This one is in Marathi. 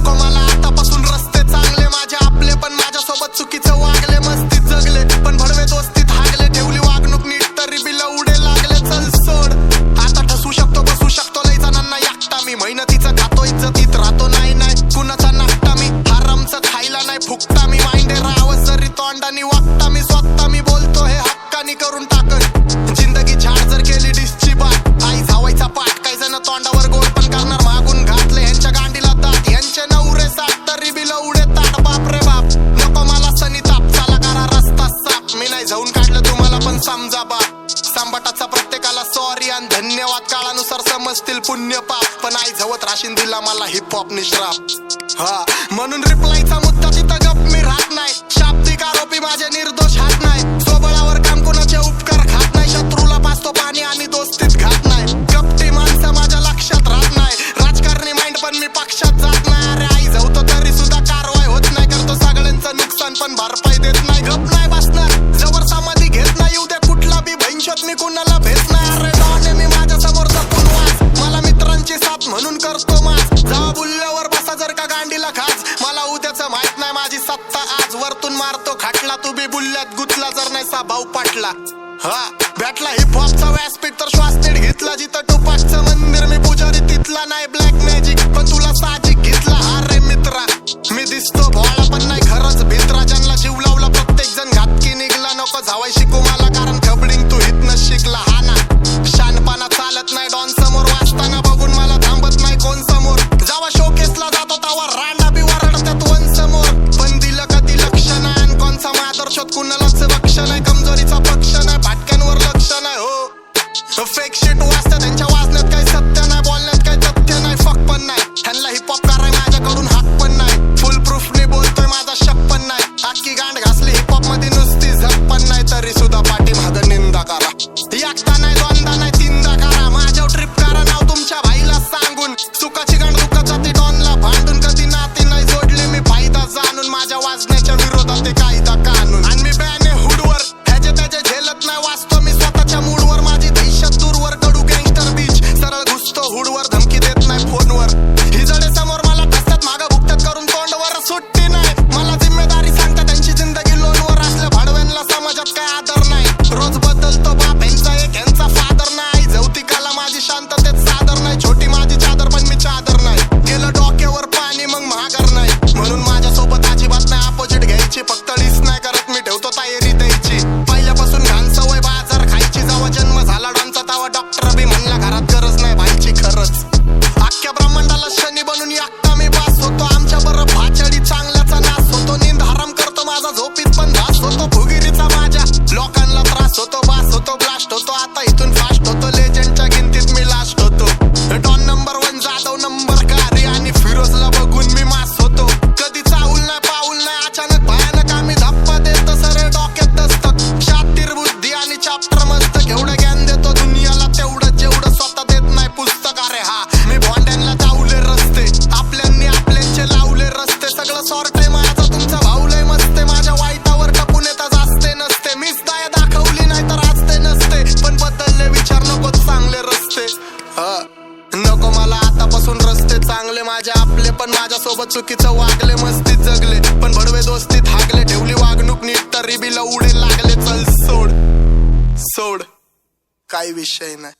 नको मला आतापासून रस्ते चांगले माझे आपले पण माझ्यासोबत चुकीचं वागले मस्तीत जगले पण भडवे दोस्तीत हागले ठेवली वागणूक नीट तरी बिल उडे लागले चल सोड आता ठसू शकतो बसू शकतो लई जणांना एकटा मी मेहनतीचं खातो इज्जतीत राहतो नाही कुणाचा नाश्ता मी हरामचं खायला नाही फुकटा मी माइंडे राहावं जरी तोंडानी वागता मी स्वतः मी बोलतो हे हक्कानी करून टाकन जिंदगी झाड जर केली डिसची बात आई झावायचा पाठ काही जण तोंडावर गोड पण करणार मागून घातले ह्यांच्या गांडीला दात ह्यांचे नवरे सात तरी बिल उडे ताट बाप रे बाप नको मला सनी ताप चाला करा रस्ता साप मी नाही जाऊन काढलं तुम्हाला पण समजा बाप सांबाटाचा प्रत्येकाला सॉरी आणि धन्यवाद काळानुसार समजतील पुण्य पाप पण आई झवत राशीन दिला मला हिप हॉप निश्राप हा म्हणून रिप्लायचा मुद्दा तिथं गप मी राहत नाही शाब्दिक आरोपी माझे निर्दोष हात नाही सोबळावर काम कोणाचे उपकार खात नाही शत्रूला पाचतो पाणी आणि दोस्तीत घात नाही कपटी माणसं माझ्या लक्षात राहत नाही राजकारणी माइंड पण मी पक्षात जात नाही अरे आई जाऊतो तरी सुद्धा कारवाई होत नाही करतो सगळ्यांचं नुकसान पण भरपाई देत नाही गप नाही बसणार जवळ समाधी घेत नाही उद्या कुठला बी भैंशत मी कुणाला भेट नाही अरे डॉने मी माझ्या समोर जपून वाच मला मित्रांची साथ म्हणून करतो माच जावा बुल्ल्यावर बसा जर का गांडीला खाच मला उद्याचं माहित नाही माझी सत्ता आज वरतून मारतो खाटला तू बी बुल्ल्यात गुतला जर नाही सा भाऊ पाटला हा भेटला हिप हॉपचा व्यासपीठ तर श्वास नीट घेतला जिथं टुपाकचं मंदिर मी पुजारी तिथला नाही ब्लॅक मॅजिक पण तुला साजिक घेतला हा रे मित्रा मी दिसतो भोळा पण नाही खरंच भित्रा ज्यांना जीव लावला प्रत्येक जण घातकी निघला नको जावाय शिकू मला कारण खबडिंग तू हितनं शिकला हा ना शानपणा चालत नाही डॉन समोर वाचताना बघून मला थांबत नाही कोण समोर जावा शोकेसला जातो तावा रांडा बी वरडतात वन समोर पण दिलं कधी लक्ष नाही आणि कोणचा मादर्शोत कुणालाच बक्ष नाही कमजोरीचा पक्ष नाही भाटक्यांवर लक्ष नाही हो फेक शिट वाचतात त्यांच्या वाजण्यात काही सत्य नाही बोलण्यात काही तथ्य नाही फक पण नाही ह्यांना हिप हॉप कराय माझ्याकडून हाक पण नाही फुल प्रूफने बोलतोय माझा शक पण नाही अख्खी गांड घासली हिप हॉप मध्ये नुसती झक पण नाही तरी सुद्धा पाठी मागं निंदा करा एकदा नाही दोनदा नाही तीनदा करा माझ्यावर ट्रिप करा नाव तुमच्या भाईला सांगून सुखाची गांड दुःखात जाते डॉनला भांडून कधी नाती नाही जोडले मी फायदा जाणून माझ्या वाजण्याच्या विरोधात ते कायदा कानून आणि मी बॅने हुडवर ह्याचे त्याचे झेलत नाही वाचतो मी स्वतःच्या मूडवर माझी दहशत दूरवर कडू गँगस्टर बीच सरळ घुसतो हुडवर धमकी देत नाही फोनवर ही जडे समोर मला ठसतात मागं भुकतात करून तोंडवर सुट्टी नाही मला जिम्मेदारी सांगतात त्यांची जिंदगी लोनवर असल्या भाडव्यांना समाजात काय आदर नाही रोज बदलतो बाप ह्यांचा एक ह्यांचा फादर नाही जवतिकाला माझी शांततेत सादर नाही छोटी माझी चादर पण मी चादर नाही गेलं डोक्यावर पाणी मग महागर नाही म्हणून माझ्यासोबत अजिबात नाही अपोजिट घ्यायची फक्त लीस नाही करत मी ठेवतो तयारी द्यायची पहिल्यापासून घाण सवय बाजार खायची जेव्हा जन्म झाला डॉनचा तेव्हा डॉक्टर बी म्हणला घरात गरज नाही भाईची खरंच अख्ख्या ब्रह्मांडाला शनी बनून एकटा मी बास होतो आमच्या बरं भाचडी चांगल्याचा नाश होतो नींद हराम करतो माझा झोपीत पण धास होतो भुगिरीचा माझ्या लोकांना त्रास होतो बास होतो ब्लास्ट होतो आता इथून फास्ट होतो लेजंडच्या गिनतीत मी लास्ट होतो डॉन नंबर 1 जाधव नंबर कारी आणि फिरोजला बघून मी मास होतो कधी चावूल नाही पाऊल नाही अचानक भयानक आम्ही धप्पा देतो सरे डोक्यात दस्तक शातीर बुद्धी आणि चॅप्टर मस्तक एवढं ज्ञान देतो दुनियाला तेवढं जेवढं स्वतः देत नाही पुस्तक अरे हा मी भोंड्यांना जाऊले रस्ते आपल्यांनी आपल्यांचे लावले रस्ते सगळं सॉर्टे माझा तुमचा भाऊलय मस्ते माझ्या वाईटावर टपून येतात असते नसते मीच दया दाखवली नाही तर असते नसते पण बदलले विचार नको चांगले रस्ते नको मला आतापासून रस्ते चांगले माझे आपले पण माझ्यासोबत चुकीचं वागले मस्तीत जगले पण भडवे दोस्तीत हागले ठेवली वागणूक नीट तरी बिल उडे लागले चल सोड सोड काही विषय नाही